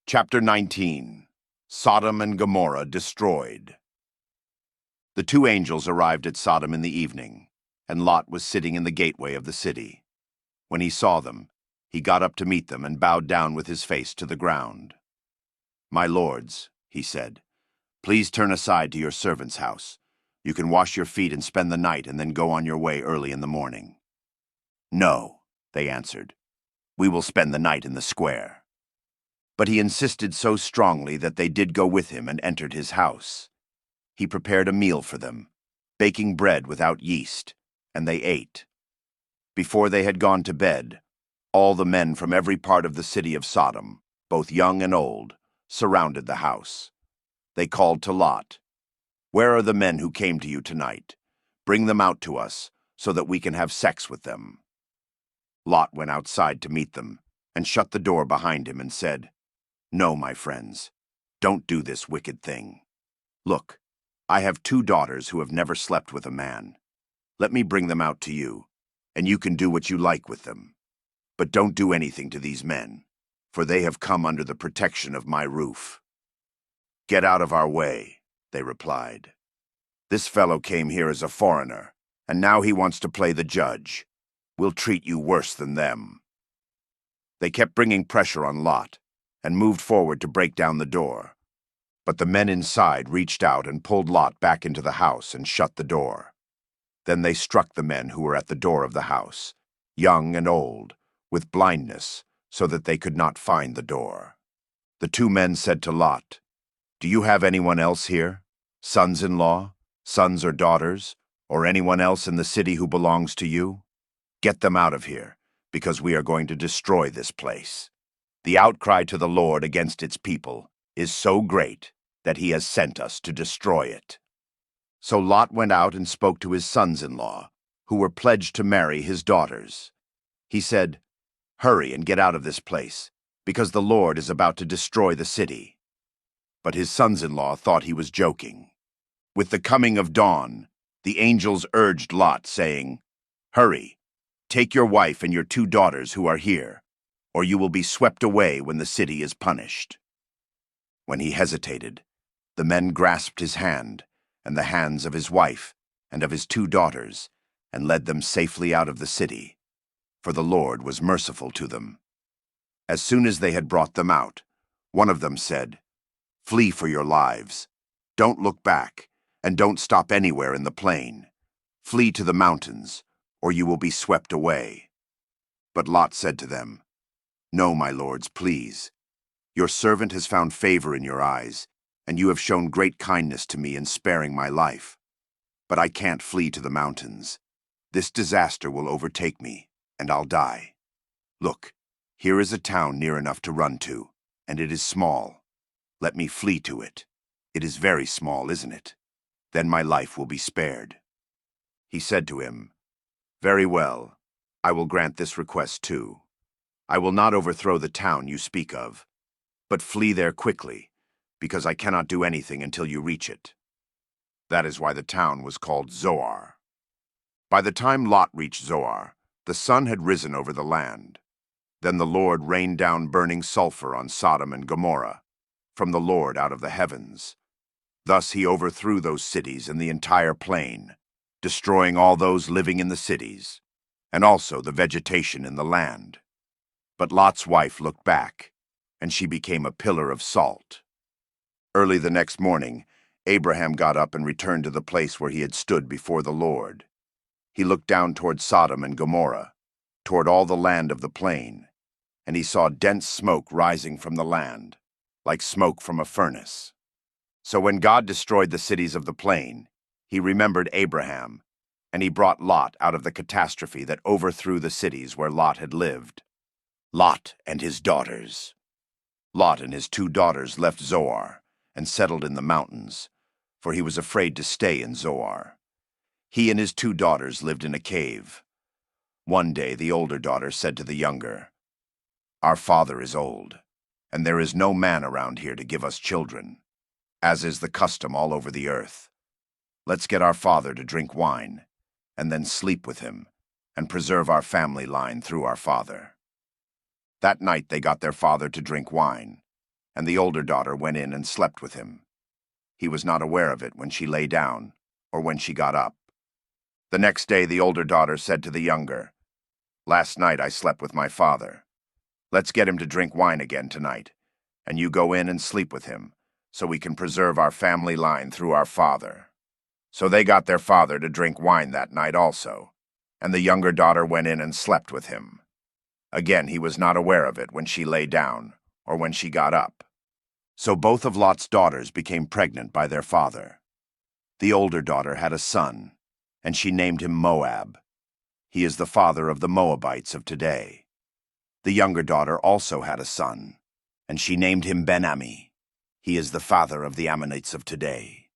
Chapter 19. Sodom and Gomorrah Destroyed. The two angels arrived at Sodom in the evening, and Lot was sitting in the gateway of the city. When he saw them, he got up to meet them and bowed down with his face to the ground. "My lords," he said, "please turn aside to your servant's house. You can wash your feet and spend the night and then go on your way early in the morning." "No," they answered, "we will spend the night in the square." But he insisted so strongly that they did go with him and entered his house. He prepared a meal for them, baking bread without yeast, and they ate. Before they had gone to bed, all the men from every part of the city of Sodom, both young and old, surrounded the house. They called to Lot, "Where are the men who came to you tonight? Bring them out to us, so that we can have sex with them." Lot went outside to meet them, and shut the door behind him and said, "No, my friends, don't do this wicked thing. Look, I have two daughters who have never slept with a man. Let me bring them out to you, and you can do what you like with them. But don't do anything to these men, for they have come under the protection of my roof." "Get out of our way," they replied. "This fellow came here as a foreigner, and now he wants to play the judge. We'll treat you worse than them." They kept bringing pressure on Lot, and moved forward to break down the door. But the men inside reached out and pulled Lot back into the house and shut the door. Then they struck the men who were at the door of the house, young and old, with blindness, so that they could not find the door. The two men said to Lot, "Do you have anyone else here? Sons-in-law, sons or daughters, or anyone else in the city who belongs to you? Get them out of here, because we are going to destroy this place. The outcry to the Lord against its people is so great that he has sent us to destroy it." So Lot went out and spoke to his sons-in-law, who were pledged to marry his daughters. He said, "Hurry and get out of this place, because the Lord is about to destroy the city." But his sons-in-law thought he was joking. With the coming of dawn, the angels urged Lot, saying, "Hurry, take your wife and your two daughters who are here, or you will be swept away when the city is punished." When he hesitated, the men grasped his hand and the hands of his wife and of his two daughters, and led them safely out of the city, for the Lord was merciful to them. As soon as they had brought them out, one of them said, "Flee for your lives. Don't look back, and don't stop anywhere in the plain. Flee to the mountains, or you will be swept away." But Lot said to them, "No, my lords, please. Your servant has found favor in your eyes, and you have shown great kindness to me in sparing my life. But I can't flee to the mountains. This disaster will overtake me, and I'll die. Look, here is a town near enough to run to, and it is small. Let me flee to it. It is very small, isn't it? Then my life will be spared." He said to him, "Very well, I will grant this request too. I will not overthrow the town you speak of, but flee there quickly, because I cannot do anything until you reach it." That is why the town was called Zoar. By the time Lot reached Zoar, the sun had risen over the land. Then the Lord rained down burning sulfur on Sodom and Gomorrah, from the Lord out of the heavens. Thus he overthrew those cities and the entire plain, destroying all those living in the cities, and also the vegetation in the land. But Lot's wife looked back, and she became a pillar of salt. Early the next morning, Abraham got up and returned to the place where he had stood before the Lord. He looked down toward Sodom and Gomorrah, toward all the land of the plain, and he saw dense smoke rising from the land, like smoke from a furnace. So when God destroyed the cities of the plain, he remembered Abraham, and he brought Lot out of the catastrophe that overthrew the cities where Lot had lived. Lot and his daughters. Lot and his two daughters left Zoar and settled in the mountains, for he was afraid to stay in Zoar. He and his two daughters lived in a cave. One day the older daughter said to the younger, "Our father is old, and there is no man around here to give us children, as is the custom all over the earth. Let's get our father to drink wine, and then sleep with him, and preserve our family line through our father." That night they got their father to drink wine, and the older daughter went in and slept with him. He was not aware of it when she lay down or when she got up. The next day the older daughter said to the younger, "Last night I slept with my father. Let's get him to drink wine again tonight, and you go in and sleep with him, so we can preserve our family line through our father." So they got their father to drink wine that night also, and the younger daughter went in and slept with him. Again, he was not aware of it when she lay down or when she got up. So both of Lot's daughters became pregnant by their father. The older daughter had a son, and she named him Moab. He is the father of the Moabites of today. The younger daughter also had a son, and she named him Ben-Ammi. He is the father of the Ammonites of today.